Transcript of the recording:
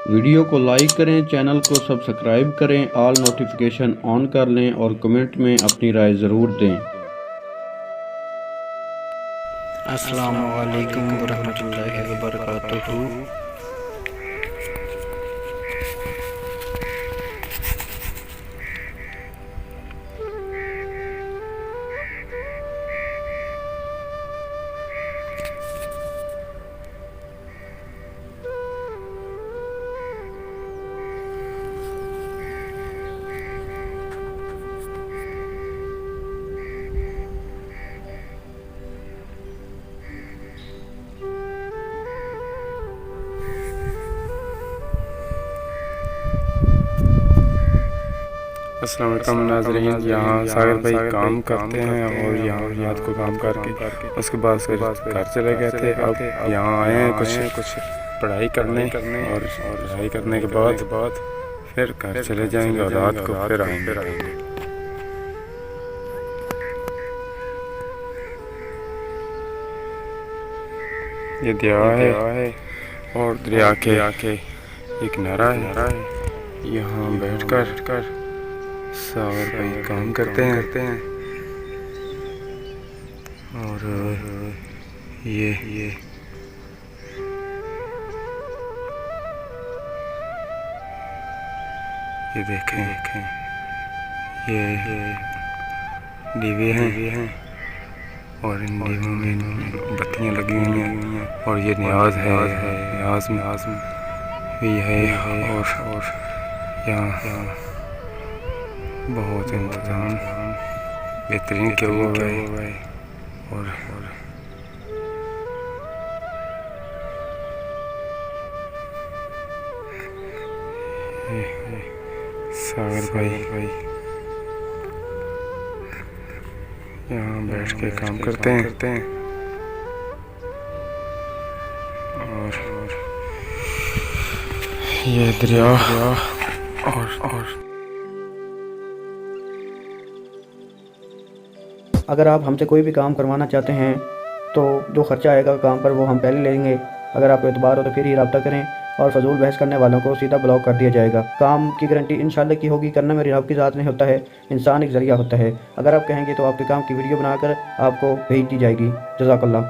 Video को like करें, channel को सब्सक्राइब करें, ऑल नोटिफिकेशन ऑन कर लें और कमेंट में अपनी राय ज़रूर दें। अस्सलामु अलैकुम वरहमतुल्लाहि वबरकातुहू। अस्सलाम वालेकुम नाज़रीन, यहाँ सागर भाई काम करते हैं और यहाँ रात को काम करके उसके बाद फिर घर चले गए थे। अब यहाँ आए हैं कुछ पढ़ाई करने और पढ़ाई करने के बाद फिर घर चले जाएंगे और रात को फिर आएंगे। ये दरिया है और दरिया के एक नहरा है। यहाँ बैठकर सागर भाई काम करते हैं और ये देखें ये दीवे हैं और इन दीवों में बत्तियां लगी हुई हैं और ये न्याज में भी है और यहाँ बहुत इंतजाम बेहतरीन किया हुआ है और सागर भाई यहाँ बैठ के काम करते हैं और ये दरिया और अगर आप हमसे कोई भी काम करवाना चाहते हैं तो जो खर्चा आएगा काम पर वो हम पहले लेंगे। अगर आपको एतबार हो तो फिर ही रब्ता करें और फजूल बहस करने वालों को सीधा ब्लॉक कर दिया जाएगा। काम की गारंटी इंशाल्लाह की होगी। करना मेरी रब की ज़ात नहीं होता है, इंसान एक ज़रिया होता है। अगर आप कहेंगे तो आपके काम की वीडियो बनाकर आपको भेज दी जाएगी। जज़ाकल्लाह।